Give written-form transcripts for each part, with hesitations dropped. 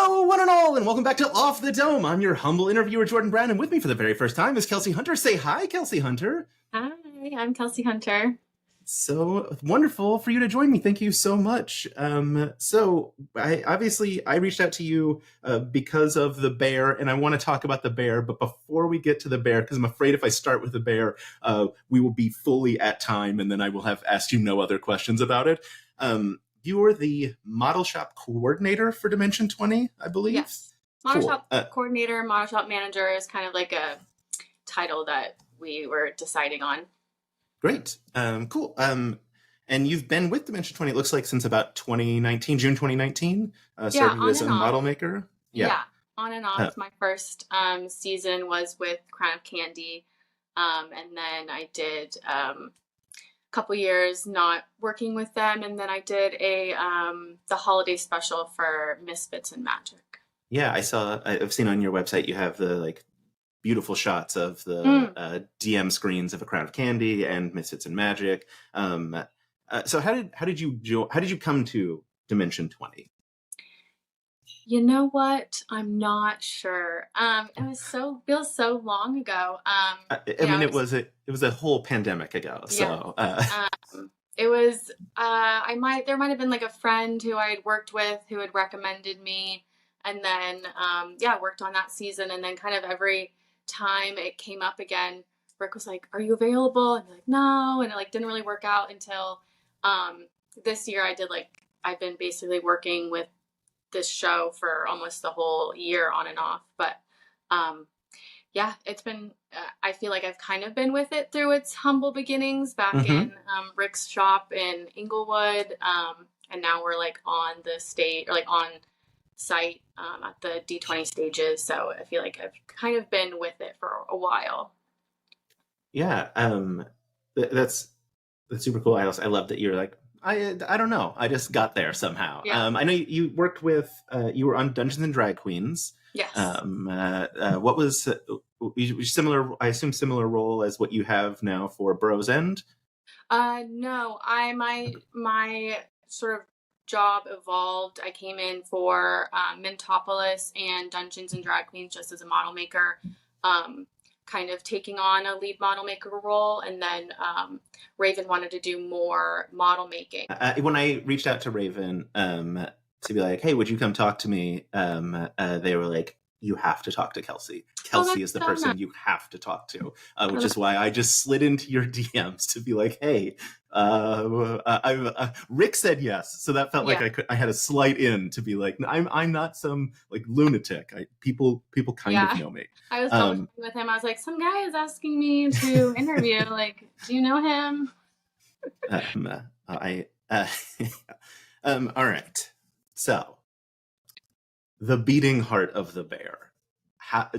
Hello, one and all, and welcome back to Off the Dome. I'm your humble interviewer, Jordan Brown, and with me for the very first time is Kelsey Hunter. Say hi, Kelsey Hunter. Hi, I'm Kelsey Hunter. So wonderful for you to join me. Thank you so much. I reached out to you because of the bear, and I want to talk about the bear. But before we get to the bear, because I'm afraid if I start with the bear, we will be fully at time, and then I will have asked you no other questions about it. You are the model shop coordinator for Dimension 20, I believe. Yes, model shop coordinator, model shop manager is kind of like a title that we were deciding on. Great. Cool. And you've been with Dimension 20, it looks like, since about 2019, June 2019, started as a model maker. Yeah, on and off. My first season was with Crown of Candy. And then I did a couple years not working with them. And then I did the holiday special for Misfits and Magic. Yeah, I've seen on your website, you have the beautiful shots of the DM screens of A Crown of Candy and Misfits and Magic. So how did you come to Dimension 20? You know what? I'm not sure. It feels so long ago. It was a whole pandemic ago. So it was there might have been like a friend who I had worked with who had recommended me, and then worked on that season, and then kind of every time it came up again, Rick was like, "Are you available?" And I'm like, "No," and it didn't really work out until this year. I've been basically working with this show for almost the whole year on and off, but it's been I feel like I've kind of been with it through its humble beginnings back in Rick's shop in Inglewood, and now we're on the stage or on site at the D20 stages, so I feel like I've kind of been with it for a while. That's super cool. I love that you're like, I don't know, I just got there somehow. I know you worked with you were on Dungeons and Drag Queens. Yes. What was similar? I assume similar role as what you have now for Burrows End. No, my sort of job evolved. I came in for Mintopolis and Dungeons and Drag Queens just as a model maker, kind of taking on a lead model maker role, and then Raven wanted to do more model making. When I reached out to Raven to be like, "Hey, would you come talk to me?" They were like, "You have to talk to Kelsey. Kelsey is the person you have to talk to," which is why I just slid into your DMs to be like, "Hey, Rick said yes," so that felt like I had a slight in to be like, I'm not some lunatic. People kind of know me. I was talking with him. I was like, some guy is asking me to interview. Do you know him? All right. So, the beating heart of the bear. I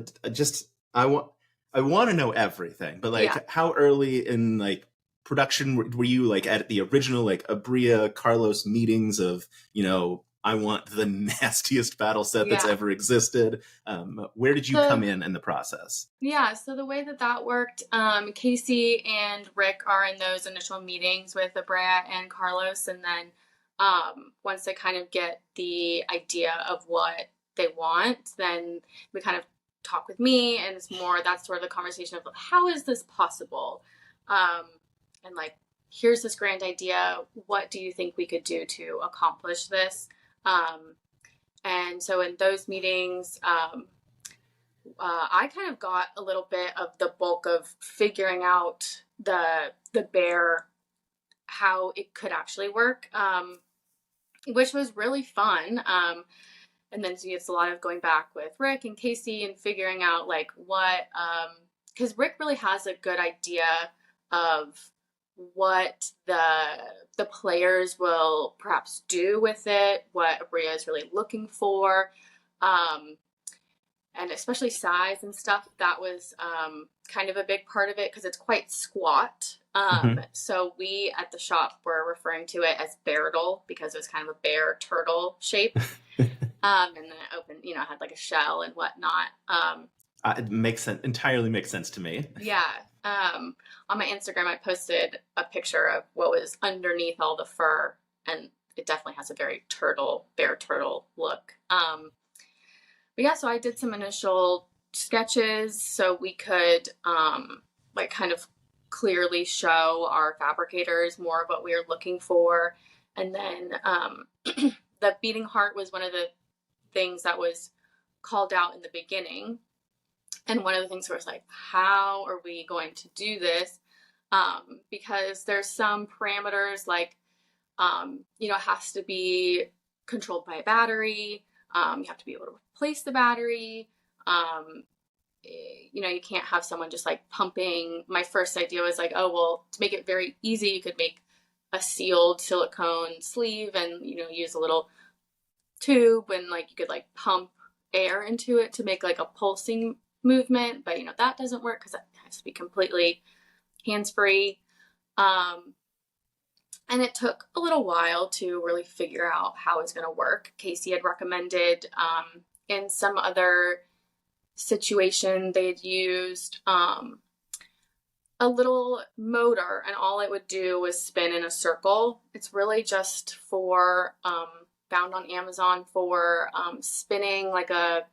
want to know everything, but how early in production were you at the original Abria Carlos meetings of I want the nastiest battle set that's ever existed? Where did you come in the process? Yeah, so the way that worked, Casey and Rick are in those initial meetings with Abria and Carlos, and then once they kind of get the idea of what they want, then we kind of talk with me, and that's sort of the conversation of how is this possible? And here's this grand idea. What do you think we could do to accomplish this? And so in those meetings, I kind of got a little bit of the bulk of figuring out the bear, how it could actually work, which was really fun. And then so it's a lot of going back with Rick and Casey and figuring out what, because Rick really has a good idea of what the players will perhaps do with it, what Abria is really looking for, and especially size and stuff. That was kind of a big part of it because it's quite squat. So we at the shop were referring to it as Beardle because it was kind of a bear turtle shape. And then it opened, had a shell and whatnot. It makes sense. Entirely makes sense to me. Yeah. On my Instagram, I posted a picture of what was underneath all the fur, and it definitely has a very bear turtle look. But yeah, so I did some initial sketches so we could like kind of clearly show our fabricators more of what we were looking for. And then the beating heart was one of the things that was called out in the beginning. And one of the things was like, how are we going to do this? Because there's some parameters like, you know, it has to be controlled by a battery. You have to be able to replace the battery. You know, you can't have someone just like pumping. My first idea was like, oh, well, to make it very easy, you could make a sealed silicone sleeve and, you know, use a little tube and like you could like pump air into it to make like a pulsing movement. But, you know, that doesn't work because it has to be completely hands-free. And it took a little while to really figure out how it's going to work. Casey had recommended in some other situation they had used a little motor, and all it would do was spin in a circle. It's really just for found on Amazon for spinning like a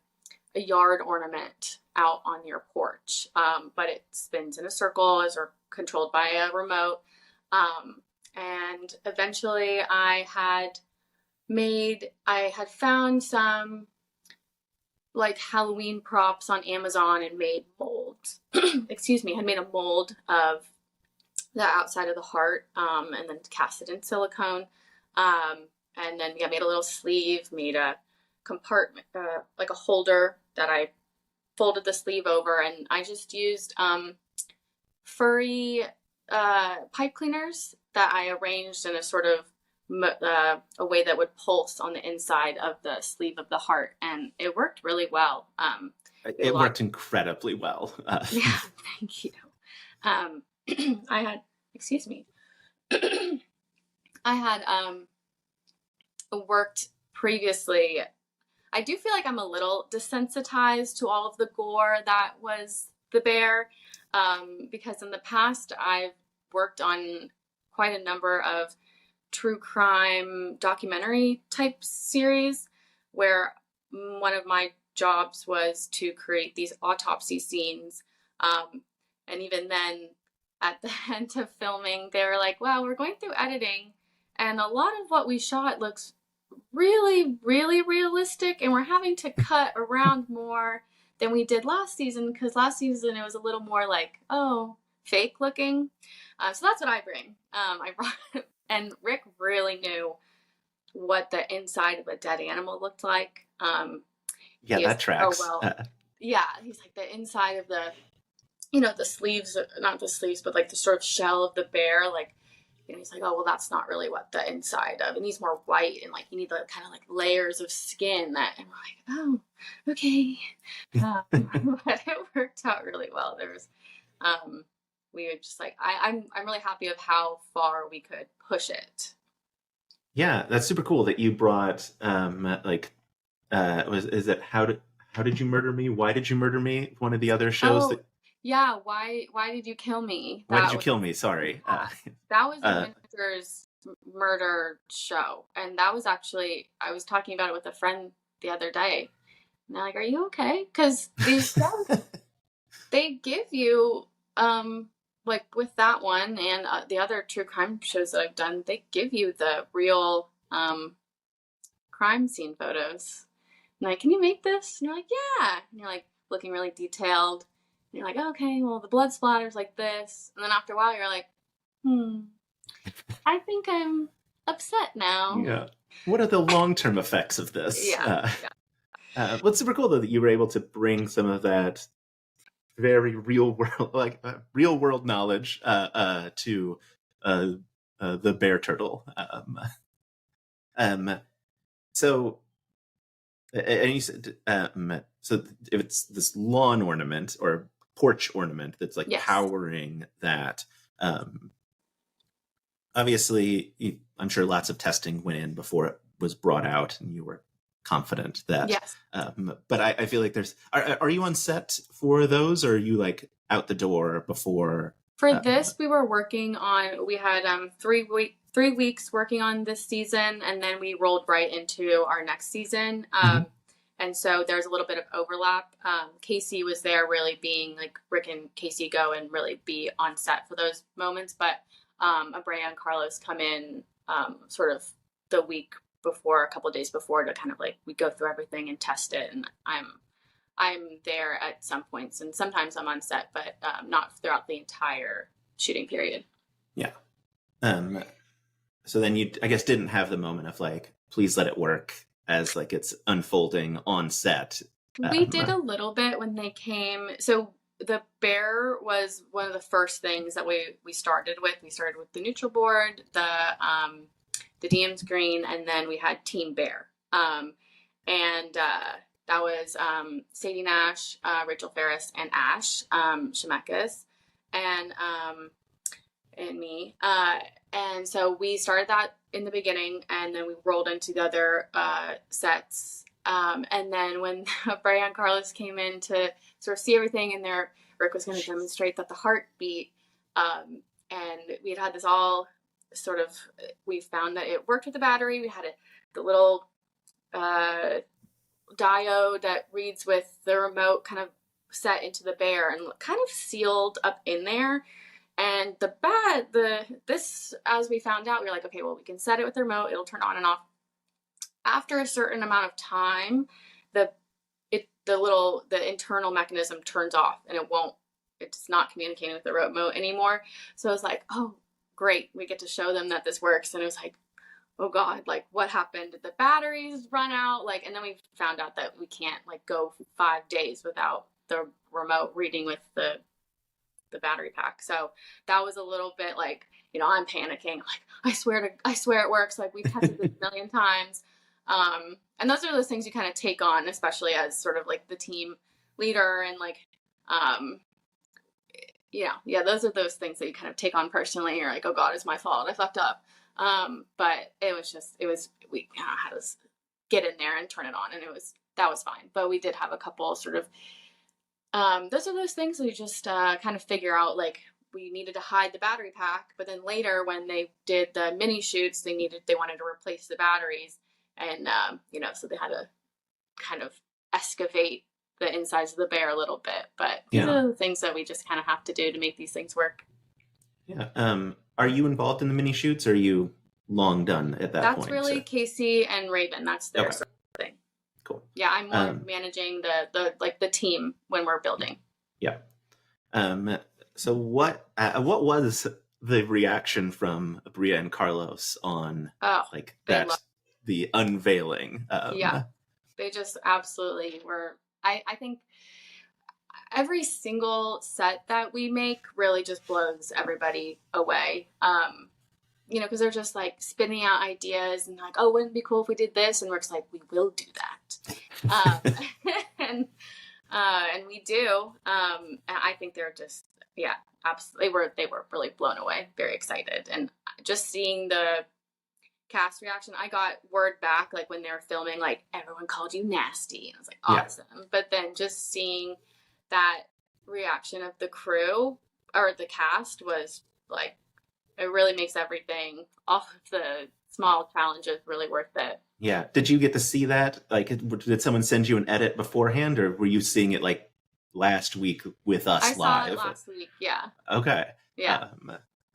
yard ornament out on your porch, but it spins in a circle, is controlled by a remote. And eventually I had found some like Halloween props on Amazon and made molds. Excuse me, I made a mold of the outside of the heart, and then cast it in silicone. And then made a little sleeve, made a compartment, like a holder that I folded the sleeve over, and I just used furry pipe cleaners that I arranged in a sort of a way that would pulse on the inside of the sleeve of the heart, and it worked really well. It worked incredibly well. Yeah, thank you. I had, excuse me, I had worked previously. I do feel like I'm a little desensitized to all of the gore that was the bear, because in the past I've worked on quite a number of true crime documentary type series where one of my jobs was to create these autopsy scenes. And even then, at the end of filming, they were like, wow, we're going through editing, and a lot of what we shot looks really, really realistic, and we're having to cut around more than we did last season, because last season it was a little more like, oh, fake looking. So that's what I bring. I brought, and Rick really knew what the inside of a dead animal looked like. Yeah, that tracks. Oh, well, yeah, he's like the inside of the, you know, the sleeves, not the sleeves, but like the sort of shell of the bear, like, you know, he's like, oh, well, that's not really what the inside of, and he's more white, and like you need the kind of like layers of skin that, and we're like, oh, okay. But it worked out really well. There was, we were just like, I'm really happy of how far we could push it. Yeah, that's super cool that you brought is it how did you murder me? Why did you murder me? One of the other shows yeah, why did you kill me? Why did you kill me? Sorry. That was the Winter's murder show, and that was actually, I was talking about it with a friend the other day, and they're like, are you okay? Because these shows, they give you like with that one and the other true crime shows that I've done, they give you the real crime scene photos. And like, can you make this? And you're like, yeah. And you're like looking really detailed. And you're like, okay, well, the blood splatter's like this. And then after a while, you're like, I think I'm upset now. Yeah. What are the long-term effects of this? Yeah. What's super cool, though, that you were able to bring some of that very real world knowledge to the bear turtle. So, and you said, so if it's this lawn ornament or porch ornament that's like powering that, obviously, I'm sure lots of testing went in before it was brought out, and you were confident that. Yes. But I feel like are you on set for those, or are you like out the door before? For this, we were working on. We had 3 weeks working on this season, and then we rolled right into our next season. And And so there's a little bit of overlap. Casey was there really being like Rick and Casey go and really be on set for those moments. But Abrea and Carlos come in sort of the week before, a couple of days before, to kind of like, we go through everything and test it. And I'm there at some points, and sometimes I'm on set, but not throughout the entire shooting period. Yeah. So then you, I guess, didn't have the moment of like, please let it work as like it's unfolding on set. We did a little bit when they came. So the bear was one of the first things that we started with. We started with the neutral board, the DM screen, and then we had Team Bear. And that was Sadie Nash, Rachel Ferris, and Ash Shemekas, and me. And so we started that in the beginning, and then we rolled into the other sets. And then when Brian and Carlos came in to sort of see everything, and Rick was going to demonstrate that the heart beat, and we had this all sort of, we found that it worked with the battery. We had the little diode that reads with the remote kind of set into the bear and kind of sealed up in there. And this, as we found out, we were like, okay, well, we can set it with the remote. It'll turn on and off. After a certain amount of time, the internal mechanism turns off, and it's not communicating with the remote anymore. So I was like, oh, great. We get to show them that this works. And it was like, oh God, like what happened? Did the batteries run out? Like, and then we found out that we can't like go 5 days without the remote reading with the battery pack. So that was a little bit like, I'm panicking. Like, I swear it works. Like, we've tested this a million times. And those are those things you kind of take on, especially as sort of like the team leader, and like, those are those things that you kind of take on personally. You're like, oh God, it's my fault. I fucked up. But we had to get in there and turn it on, and that was fine. But we did have a couple sort of, those are those things that you just kind of figure out. Like, we needed to hide the battery pack, but then later when they did the mini shoots, they wanted to replace the batteries, and so they had to kind of excavate the insides of the bear a little bit. But these are the things that we just kind of have to do to make these things work. Yeah. Are you involved in the mini shoots, or are you long done at that point? That's really Casey and Raven. That's their sort of thing. Cool. Yeah, I'm more managing the team when we're building. Yeah. So what was the reaction from Bria and Carlos on the unveiling? They just absolutely were. I think every single set that we make really just blows everybody away. Because they're just like spinning out ideas and like, oh, wouldn't it be cool if we did this? And we're just like, we will do that. And we do. And I think they're just, absolutely. They were really blown away, very excited. And just seeing the cast reaction, I got word back, like when they were filming, like everyone called you nasty. And I was like, awesome. Yeah. But then just seeing that reaction of the crew or the cast was like, it really makes everything, all of the small challenges, really worth it. Yeah. Did you get to see that? Like, did someone send you an edit beforehand, or were you seeing it like last week with us live? I saw it last week. Yeah. Okay. Yeah.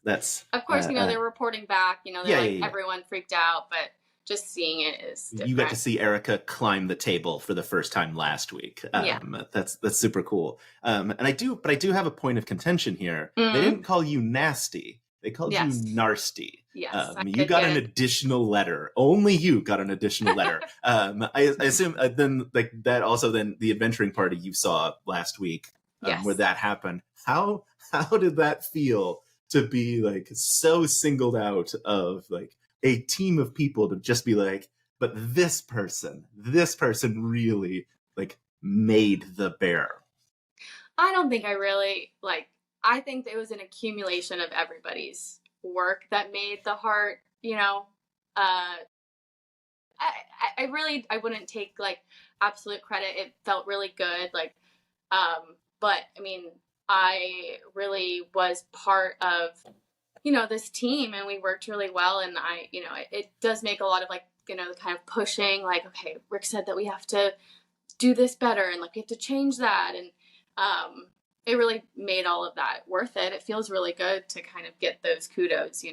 That's of course, they're reporting back. Everyone freaked out, but just seeing it is different. You got to see Erica climb the table for the first time last week. That's super cool. And I do have a point of contention here. Mm-hmm. They didn't call you nasty. They called you narsty. Yes, you got an additional letter. Only you got an additional letter. I assume then like that also then the adventuring party you saw last week where that happened. How did that feel to be like so singled out of like a team of people to just be like, but this person really like made the bear? I don't think I really like. I think it was an accumulation of everybody's work that made the heart, I wouldn't take like absolute credit. It felt really good. Like, but I mean, I really was part of, this team, and we worked really well. And it does make a lot of like, the kind of pushing, like, okay, Rick said that we have to do this better, and like we have to change that, and it really made all of that worth it. It feels really good to kind of get those kudos,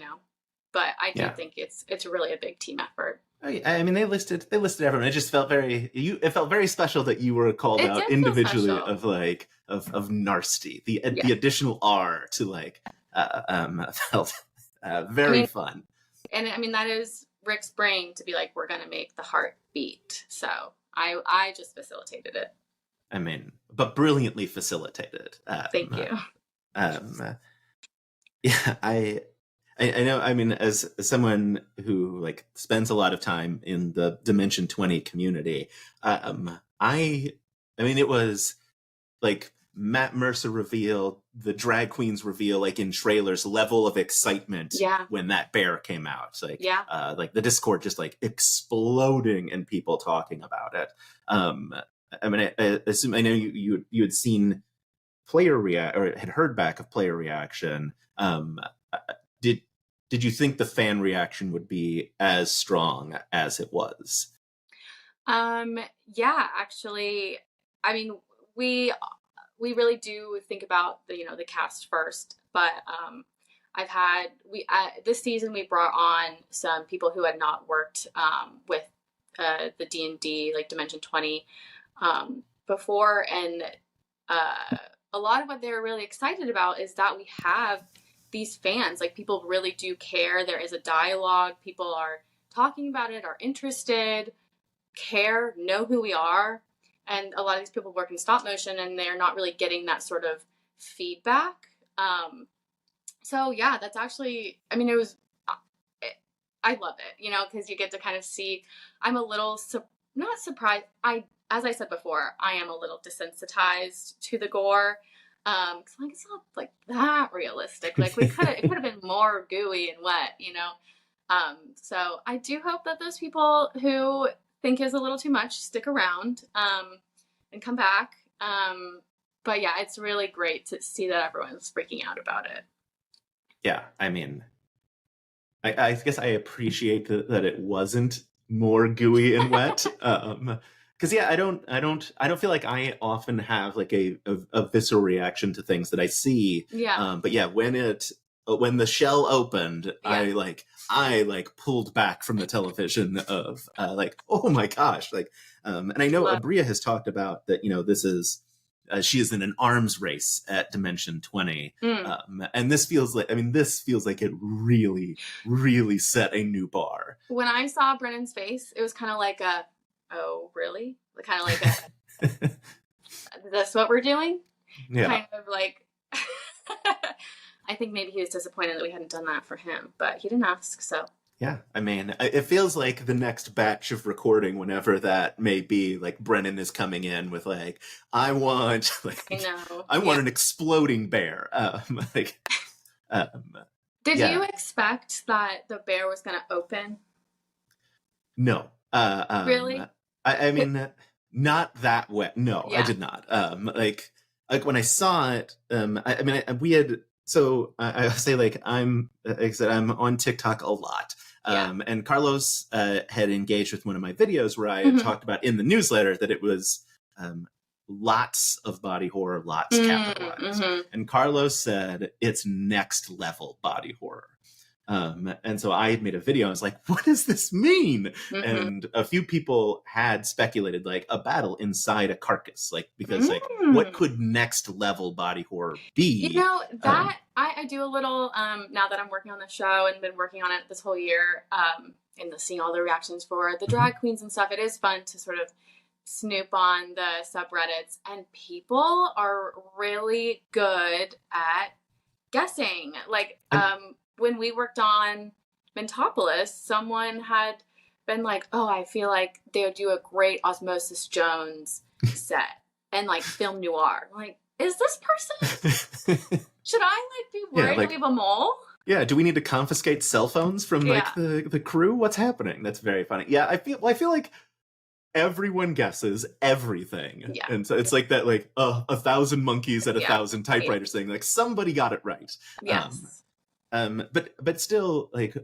but I do think it's really a big team effort. I mean, they listed everyone. It just felt it felt very special that you were called out individually of like of Narsty. The additional R to like felt very fun. And I mean, that is Rick's brain to be like, we're gonna make the heart beat. So I just facilitated it. I mean, but brilliantly facilitated. Thank you. Yeah, I know. I mean, as someone who like spends a lot of time in the Dimension 20 community, I mean, it was like Matt Mercer reveal, the drag queens reveal, like in trailers, level of excitement when that bear came out. Like, like the Discord just like exploding and people talking about it. I mean, I assume I know you had seen player react or had heard back of player reaction. Did you think the fan reaction would be as strong as it was? Yeah, actually, I mean, we really do think about the cast first, but I've had this season we brought on some people who had not worked with the D&D like Dimension 20 before, and a lot of what they were really excited about is that we have these fans, like people really do care. There is a dialogue. People are talking about it, are interested, care, know who we are. And a lot of these people work in stop motion and they're not really getting that sort of feedback. So yeah, that's actually, I mean, I love it, because you get to kind of see, I'm a little, not surprised. As I said before, I am a little desensitized to the gore. Cause like, it's not like that realistic. Like it could have been more gooey and wet, so I do hope that those people who think is a little too much stick around, and come back. But yeah, it's really great to see that everyone's freaking out about it. Yeah. I mean, I guess I appreciate that it wasn't more gooey and wet. Because I don't feel like I often have like a visceral reaction to things that I see. Yeah. But yeah, when the shell opened, I pulled back from the television of like, oh my gosh, like, and I know Abria has talked about that. This is she is in an arms race at Dimension 20, and this feels like it really, really set a new bar. When I saw Brennan's face, it was kind of like a, oh, really? Kind of like that's what we're doing? Yeah. Kind of like, I think maybe he was disappointed that we hadn't done that for him, but he didn't ask, so. Yeah, I mean, it feels like the next batch of recording, whenever that may be, like Brennan is coming in with like, I want an exploding bear. Did you expect that the bear was going to open? No. Really? I mean, not that wet. No, I did not. Like when I saw it, I say like I'm on TikTok a lot. And Carlos had engaged with one of my videos where I had talked about in the newsletter that it was lots of body horror, lots capitalized. And Carlos said it's next level body horror. And so I had made a video. I was like, what does this mean? And a few people had speculated like a battle inside a carcass, like, because like what could next level body horror be? That I do a little, now that I'm working on the show and been working on it this whole year, and seeing all the reactions for the drag queens and stuff, it is fun to sort of snoop on the subreddits, and people are really good at guessing. Like, when we worked on Mentopolis, someone had been like, oh, I feel like they would do a great Osmosis Jones set and like film noir. I'm like, is this person? Should I like be worried that we have a mole? Yeah, do we need to confiscate cell phones from like the crew? What's happening? That's very funny. Yeah, I feel like everyone guesses everything. Yeah. And so it's like that, like 1,000 monkeys at 1,000 typewriters thing. Like somebody got it right. Yes. But still, like,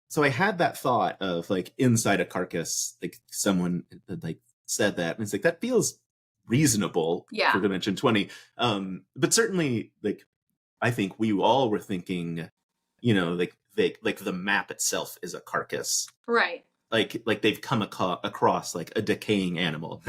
so I had that thought of like inside a carcass, like someone like said that, and it's like, that feels reasonable for Dimension 20. But certainly, like, I think we all were thinking, you know, like the map itself is a carcass. Right. Like they've come across like a decaying animal.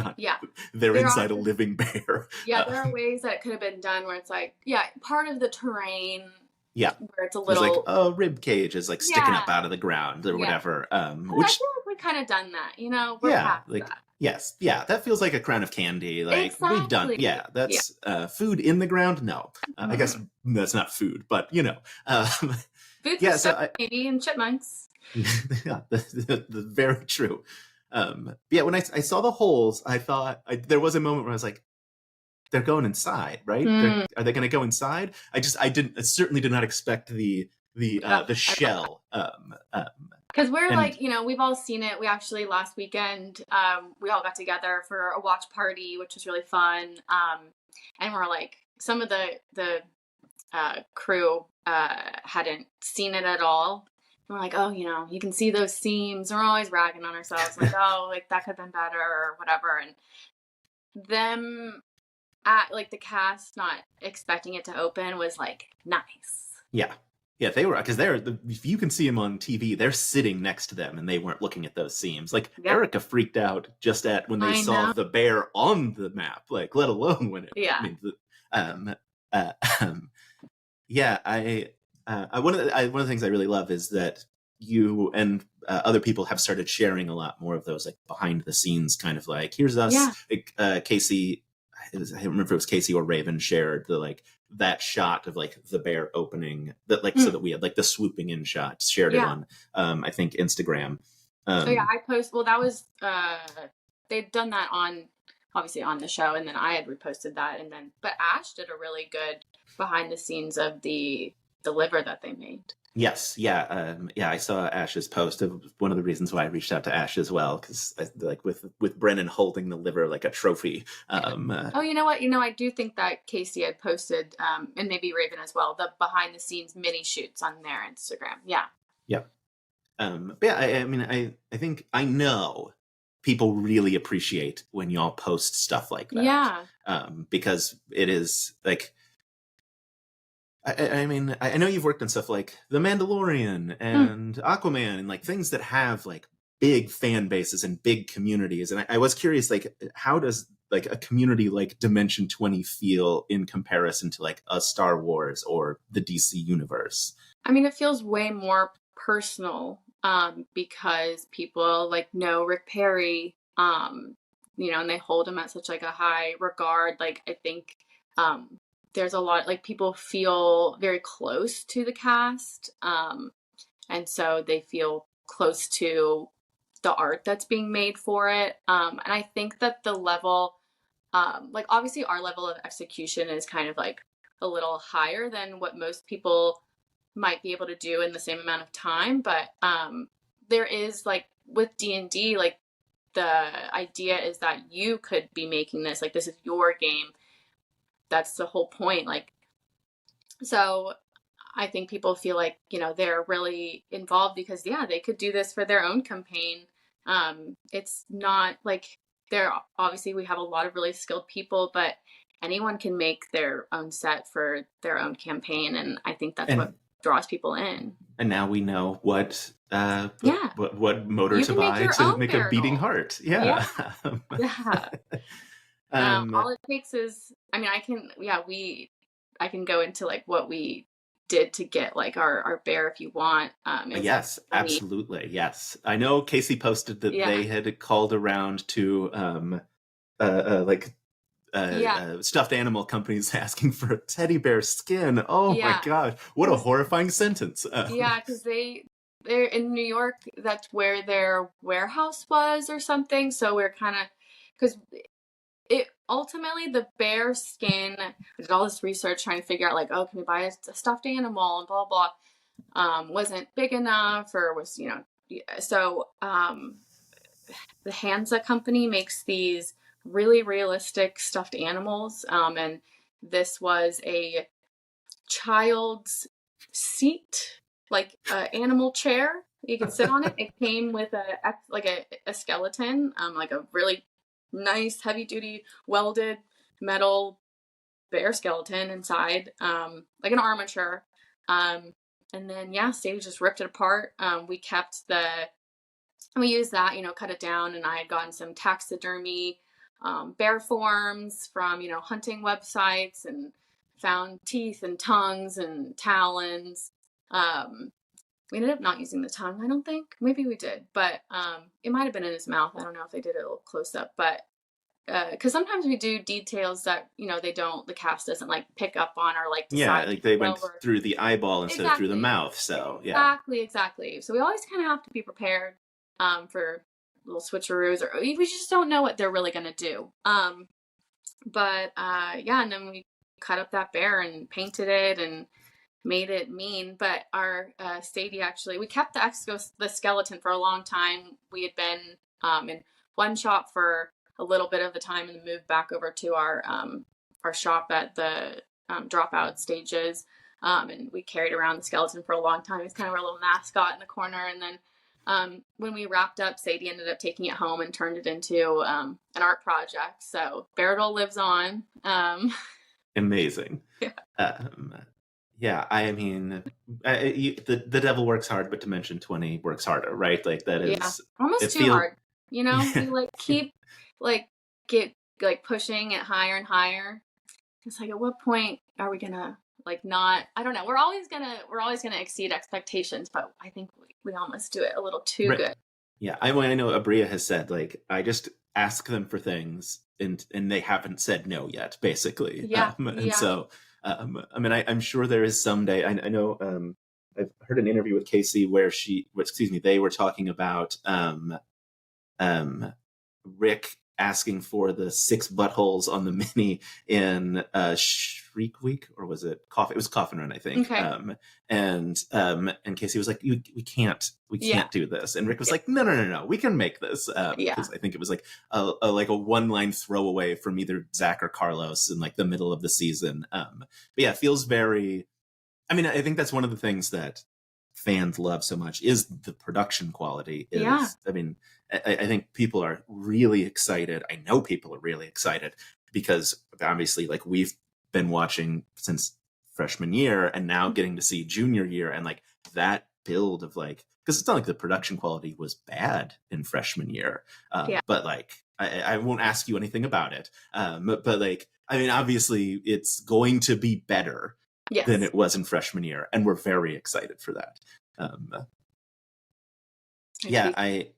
They're inside a living bear. Yeah, there are ways that it could have been done where it's like, part of the terrain. Yeah, where it's a little. There's like a rib cage is like sticking up out of the ground or whatever. Which I feel like we kind of done that, you know. We're past like that. Yes, that feels like a crown of candy. Like we've done, that's food in the ground. No, I guess that's not food, but you know, food for stuff, maybe and chipmunks. The very true. When I saw the holes, I thought there was a moment where I was like, they're going inside, right? Are they going to go inside? I certainly did not expect the shell. Because we're like, you know, we've all seen it. We actually last weekend, we all got together for a watch party, which was really fun. And we're like, some of the crew hadn't seen it at all. And we're like, oh, you know, you can see those seams. We're always ragging on ourselves, like, oh, like that could have been better or whatever. And them at like the cast not expecting it to open was like nice. Yeah, they were, because if you can see them on TV, they're sitting next to them and they weren't looking at those seams. Like Erica freaked out just when they saw the bear on the map, like let alone when it. Yeah. One of the things I really love is that you and other people have started sharing a lot more of those like behind the scenes kind of like, here's us. Like, Casey, I don't remember if it was Casey or Raven shared the like that shot of like the bear opening that like so that we had like the swooping in shot, shared it on I think Instagram. I post. Well, that was they'd done that obviously on the show, and then I had reposted that, but Ash did a really good behind the scenes of the liver that they made. Yes, I saw Ash's post. It was one of the reasons why I reached out to Ash as well, because like with Brennan holding the liver like a trophy. Oh, you know what? I do think that Casey had posted, and maybe Raven as well, the behind the scenes mini shoots on their Instagram. Yeah. I think I know people really appreciate when y'all post stuff like that. Yeah. Because it is like. I mean, I know you've worked on stuff like The Mandalorian and Aquaman and like things that have like big fan bases and big communities. And I was curious, like, how does like a community like Dimension 20 feel in comparison to like a Star Wars or the DC universe? I mean, it feels way more personal because people like know Rick Perry, and they hold him at such like a high regard. Like, I think there's a lot, like, people feel very close to the cast. And so they feel close to the art that's being made for it. And I think that the level, like, obviously our level of execution is kind of like a little higher than what most people might be able to do in the same amount of time. But there is, like, with D&D, like, the idea is that you could be making this, like, this is your game. That's the whole point. Like, so I think people feel like, they're really involved because, they could do this for their own campaign. It's not like obviously we have a lot of really skilled people, but anyone can make their own set for their own campaign. And I think that's what draws people in. And now we know what motor to buy to make a beating heart. Yeah. All it takes is, I mean, I can go into like what we did to get like our bear if you want. Yes, absolutely. Yes. I know Casey posted that they had called around to stuffed animal companies asking for a teddy bear skin. Oh my gosh, what a horrifying sentence. Because they're in New York, that's where their warehouse was or something. So we're kind of, because ultimately the bear skin, I did all this research trying to figure out like, oh, can we buy a stuffed animal and blah blah, wasn't big enough, or was so the Hansa company makes these really realistic stuffed animals, and this was a child's seat, like animal chair you can sit on it. It came with a skeleton, like a really nice heavy duty welded metal bear skeleton inside, like an armature. And then Sadie just ripped it apart. We used that, cut it down, and I had gotten some taxidermy bear forms from, hunting websites, and found teeth and tongues and talons. We ended up not using the tongue, I don't think. Maybe we did, but it might have been in his mouth. I don't know if they did it a little close up, but because sometimes we do details that the cast doesn't like pick up on, or like decide. Yeah, like they went through the eyeball instead of through the mouth. So yeah, exactly. So we always kind of have to be prepared for little switcheroos, or we just don't know what they're really gonna do. And then we cut up that bear and painted it and made it mean. But our Sadie, actually, we kept the skeleton for a long time. We had been in one shop for a little bit of the time, and then moved back over to our shop at the dropout stages. And we carried around the skeleton for a long time. It's kind of our little mascot in the corner. And then when we wrapped up, Sadie ended up taking it home and turned it into an art project. So Beardle lives on. Amazing. Yeah. I mean, the devil works hard, but Dimension 20 works harder, right? Like that is almost too hard. We like keep get pushing it higher and higher. It's like, at what point are we gonna not? I don't know. We're always gonna exceed expectations, but I think we almost do it a little too good. Yeah, I know Abria has said, like, I just ask them for things and they haven't said no yet, basically. So I'm sure there is someday. I know I've heard an interview with Casey where they were talking about Rick asking for the 6 buttholes on the mini in Shriek Week, or was it Coffin? It was Coffin Run, I think. Okay. And Casey was like, we can't do this. And Rick was like, no, we can make this. Because I think it was like a 1-line throwaway from either Zach or Carlos in like the middle of the season. But yeah, it feels very. I mean, I think that's one of the things that fans love so much is the production quality. I mean, I think people are really excited. I know people are really excited because obviously, like, we've been watching since freshman year and now getting to see junior year, and like that build of like, because it's not like the production quality was bad in freshman year, but like I won't ask you anything about it. But like, I mean, obviously it's going to be better than it was in freshman year, and we're very excited for that. Hey,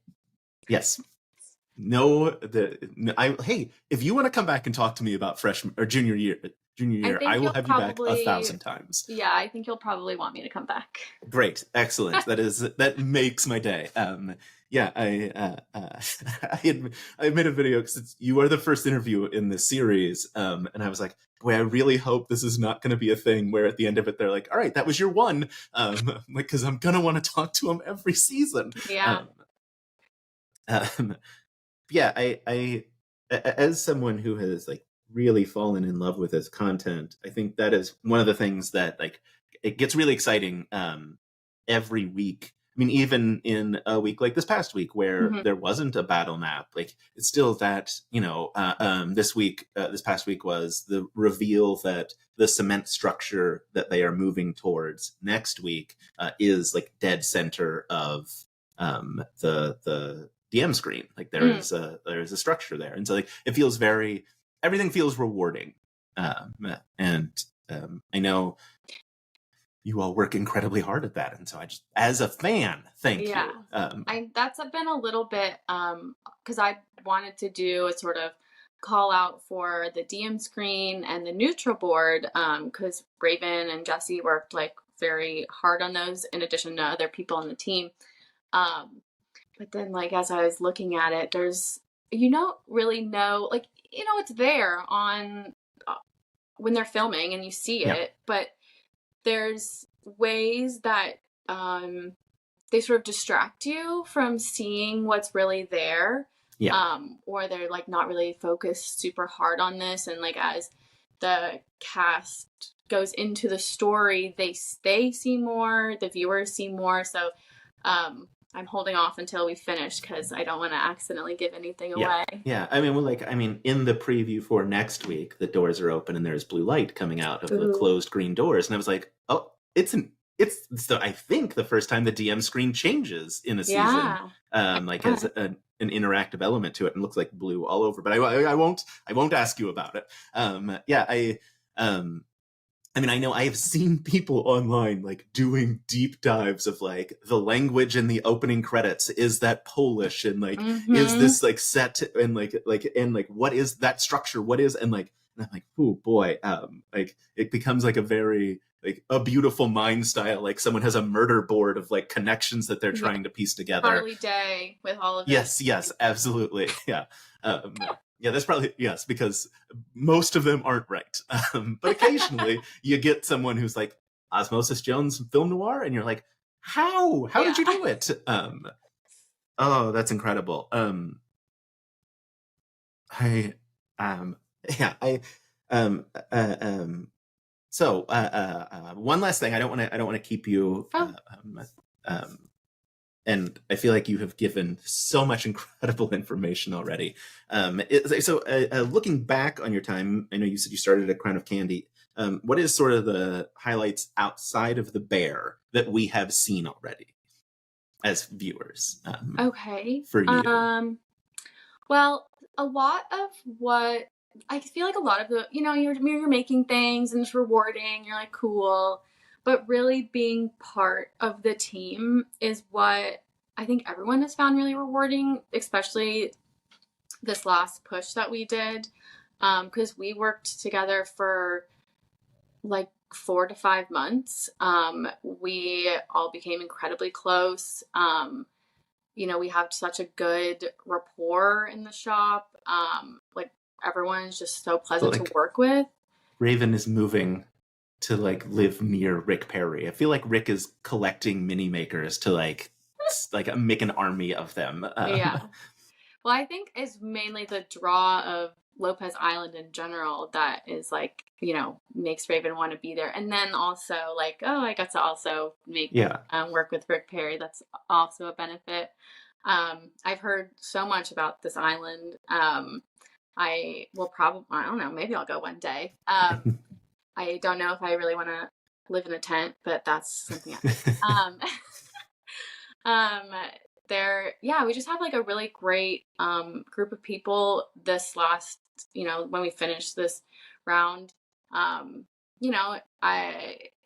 if you want to come back and talk to me about freshman or junior year, I will have you back 1,000 times. Yeah, I think you'll probably want me to come back. Great, excellent. That makes my day. I made a video because you are the first interview in this series, and I was like, boy, I really hope this is not going to be a thing where at the end of it they're like, all right, that was your one, because I'm gonna want to talk to him every season. I as someone who has like really fallen in love with his content, I think that is one of the things that like it gets really exciting every week. I mean, even in a week like this past week where there wasn't a battle map, like it's still that, this past week was the reveal that the cement structure that they are moving towards next week is like dead center of the DM screen. Like there is a structure there. And so like it feels everything feels rewarding. And I know you all work incredibly hard at that. And so I just, as a fan, thank you. That's been a little bit, because I wanted to do a sort of call out for the DM screen and the neutral board, because Raven and Jesse worked like very hard on those in addition to other people on the team. But then like, as I was looking at it, there's, really know, like, it's there on when they're filming and you see it, but there's ways that they sort of distract you from seeing what's really there. Or they're like not really focused super hard on this, and like as the cast goes into the story, they see more, the viewers see more. So I'm holding off until we finish because I don't want to accidentally give anything Yeah. away. Yeah. I mean, in the preview for next week, the doors are open and there's blue light coming out of the Ooh. closed green doors. And I was like, oh, so I think the first time the DM screen changes in a season, has an interactive element to it and looks like blue all over. But I won't ask you about it. I know I have seen people online like doing deep dives of like the language in the opening credits. Is that Polish? And like, is this like set and like what is that structure? What is, and I'm like, oh boy. Like it becomes like a very, like a beautiful mind style. Like someone has a murder board of like connections that they're trying to piece together. Harley Day with all of it. Yes, absolutely. Yeah. Yeah, that's probably, yes, because most of them aren't right. But occasionally you get someone who's like, Osmosis Jones film noir, and you're like, how did you do it? Oh, that's incredible. One last thing. I don't want to keep you. And I feel like you have given so much incredible information already. Looking back on your time, I know you said you started at Crown of Candy. What is sort of the highlights outside of the Bear that we have seen already as viewers? For you. Well, a lot of what I feel like a lot of the, you're making things and it's rewarding. You're like, cool. But really being part of the team is what I think everyone has found really rewarding, especially this last push that we did. Because we worked together for like 4 to 5 months. We all became incredibly close. We have such a good rapport in the shop. Everyone is just so pleasant to work with. Raven is moving to like live near Rick Perry. I feel like Rick is collecting mini makers to like make an army of them. Yeah. Well, I think it's mainly the draw of Lopez Island in general that is like, makes Raven want to be there. And then also like, I got to also work with Rick Perry. That's also a benefit. I've heard so much about this island. I don't know, maybe I'll go one day. I don't know if I really want to live in a tent, but that's something else. We just have like a really great group of people this last, when we finished this round.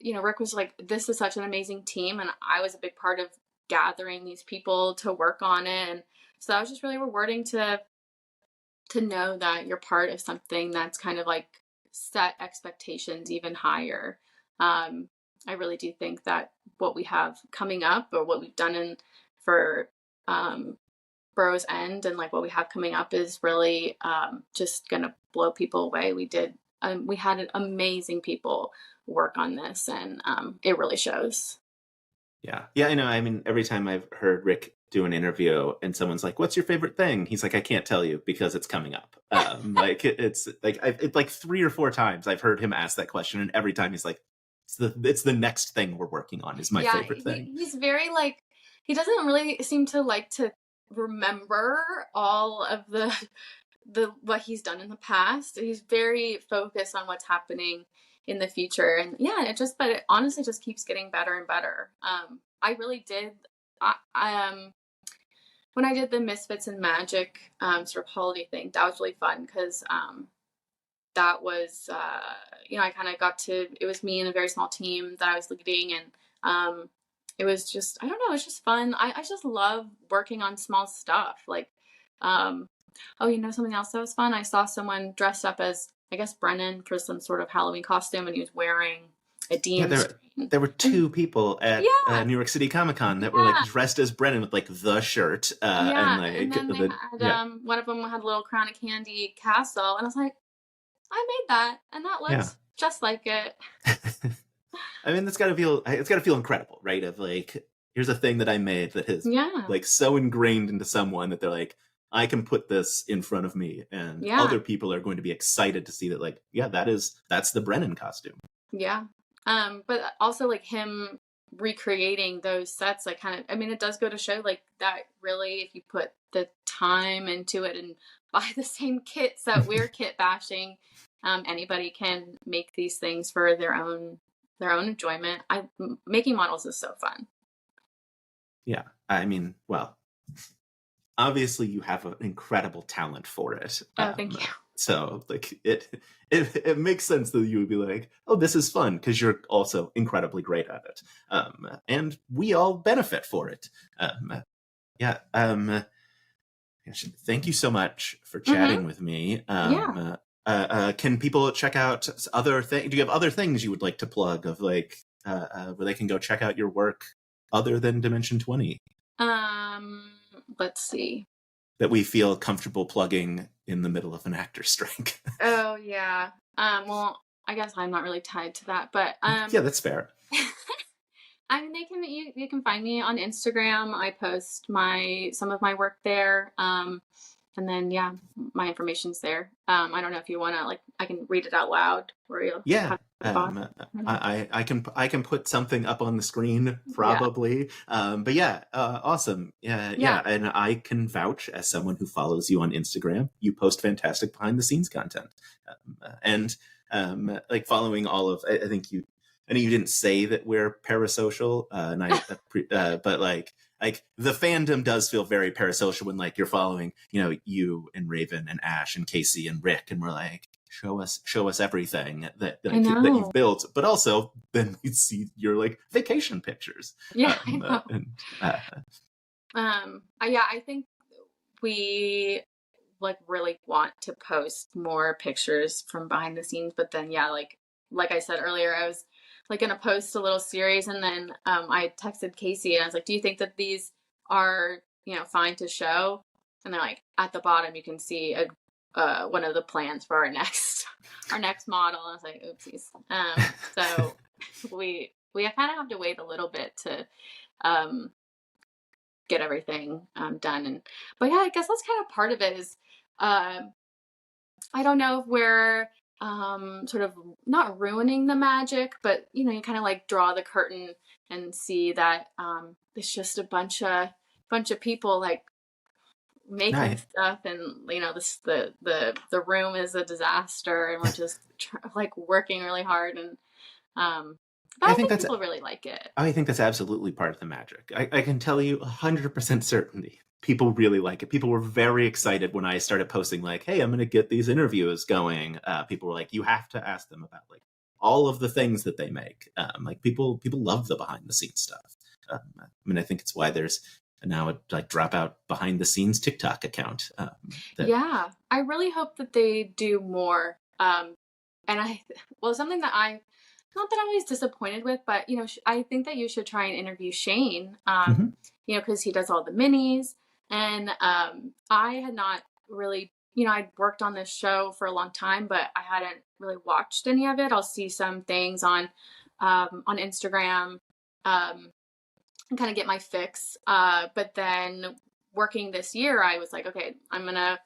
Rick was like, this is such an amazing team, and I was a big part of gathering these people to work on it. And so that was just really rewarding to know that you're part of something that's kind of like set expectations even higher. I really do think that what we have coming up, or what we've done for Burrow's End, and like what we have coming up, is really just gonna blow people away. We had amazing people work on this, and it really shows. Yeah, I know. I mean, every time I've heard Rick do an interview and someone's like, "What's your favorite thing?" He's like, "I can't tell you because it's coming up." It's like 3 or 4 times I've heard him ask that question, and every time he's like, "It's the next thing we're working on is my favorite thing." He's very like, he doesn't really seem to like to remember all of the what he's done in the past. He's very focused on what's happening in the future, and but it honestly just keeps getting better and better. I really did. When I did the Misfits and Magic sort of holiday thing, that was really fun because that was I kind of got to. It was me and a very small team that I was leading, and it was just, I don't know, it's just fun. I just love working on small stuff. Like, something else that was fun. I saw someone dressed up as, I guess, Brennan for some sort of Halloween costume, and he was wearing a Dean. There were 2 people at New York City Comic Con that were like dressed as Brennan with like the shirt. And then they had, one of them had a little Crown of Candy castle, and I was like, I made that, and that looks just like it. I mean, it's got to feel incredible, right? Of like, here's a thing that I made that has like so ingrained into someone that they're like, I can put this in front of me, and other people are going to be excited to see that, like, that's the Brennan costume. Yeah. But also like him recreating those sets, like kind of, I mean, it does go to show like that really, if you put the time into it and buy the same kits that we're kit bashing, anybody can make these things for their own enjoyment. Making models is so fun. Yeah, I mean, well, obviously you have an incredible talent for it. Oh, thank you. So like it makes sense that you would be like, oh, this is fun, because you're also incredibly great at it. And we all benefit for it. Yeah. Thank you so much for chatting with me. Can people check out other things? Do you have other things you would like to plug of like where they can go check out your work other than Dimension 20? Let's see. That we feel comfortable plugging in the middle of an actor strike. Oh yeah. Well, I guess I'm not really tied to that, but yeah, that's fair. I mean, you can find me on Instagram. I post some of my work there. And then yeah, my information's there. I don't know if you want to, like, I can read it out loud for you. Yeah. I can put something up on the screen probably. But yeah, awesome. Yeah. And I can vouch, as someone who follows you on Instagram, you post fantastic behind the scenes content. Like following all of, I think you didn't say that we're parasocial, but like the fandom does feel very parasocial when like you're following, you and Raven and Ash and Casey and Rick, and we're like, show us everything that you've built, but also then we see your like vacation pictures. Yeah, I know. I think we like really want to post more pictures from behind the scenes, but then like I said earlier, I was like going to post a little series, and then I texted Casey and I was like, do you think that these are fine to show? And they're like, at the bottom you can see one of the plans for our next model. And I was like, oopsies. So we kind of have to wait a little bit to get everything done. But yeah, I guess that's kind of part of it is I don't know if we're sort of not ruining the magic, but you kind of like draw the curtain and see that it's just a bunch of people like making stuff, and the room is a disaster, and we're just like working really hard, and but I think people really like it. I think that's absolutely part of the magic. I can tell you 100% certainty people really like it. People were very excited when I started posting like, hey, I'm going to get these interviews going. People were like, you have to ask them about like all of the things that they make. Like people love the behind the scenes stuff. I mean, I think it's why there's now a like Dropout behind the scenes TikTok account. Yeah, I really hope that they do more. And something that not that I'm always disappointed with, but I think that you should try and interview Shane. Because he does all the minis, and I had not really, I'd worked on this show for a long time, but I hadn't really watched any of it. I'll see some things on Instagram, and kind of get my fix. But then working this year, I was like, okay, I'm gonna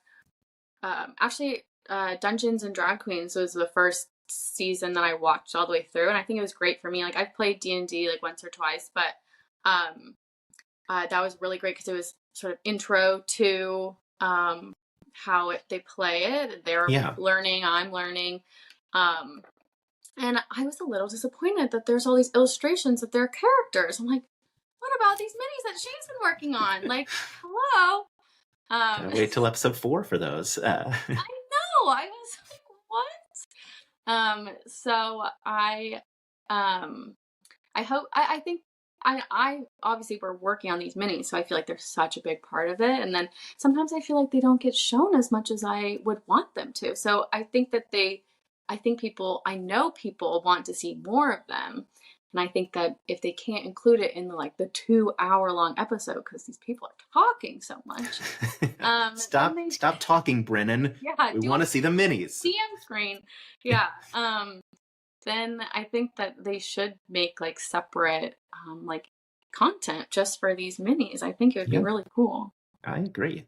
actually Dungeons and Drag Queens was the first season that I watched all the way through, and I think it was great for me. Like I've played D&D like once or twice, but that was really great because it was sort of intro to how they play it. They're learning, I'm learning. And I was a little disappointed that there's all these illustrations of their characters. I'm like, what about these minis that Shane's been working on? Like, hello. Wait till episode 4 for those. I know. I was like, what? So I hope, I think, I obviously we're working on these minis, so I feel like they're such a big part of it. And then sometimes I feel like they don't get shown as much as I would want them to. So I think that I know people want to see more of them. And I think that if they can't include it in the 2-hour long episode, because these people are talking so much. Stop talking, Brennan. Yeah, we want to see the minis. CM screen. Yeah. Then I think that they should make separate content just for these minis. I think it would be really cool. I agree.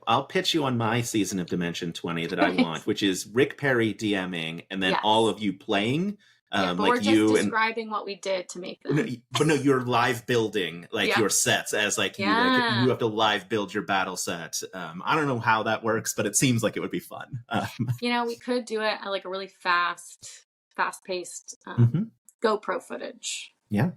I'll pitch you on my season of Dimension 20 that I want, which is Rick Perry DMing and then all of you playing. But like we're just describing what we did to make them. But no, you're live building like your sets as like you have to live build your battle set. I don't know how that works, but it seems like it would be fun. We could do it at like a really fast-paced GoPro footage. Yeah.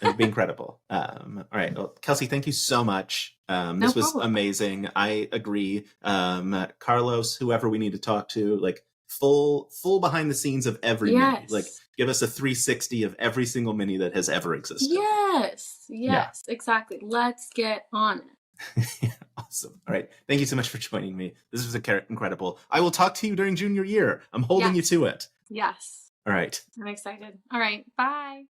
It would be incredible. All right. Well, Kelsey, thank you so much. This was amazing. I agree. Carlos, whoever we need to talk to, like full behind the scenes of every mini. Like give us a 360 of every single mini that has ever existed. Yes, exactly. Let's get on it. Awesome. All right. Thank you so much for joining me. This was incredible. I will talk to you during junior year. I'm holding you to it. Yes. All right. I'm excited. All right. Bye.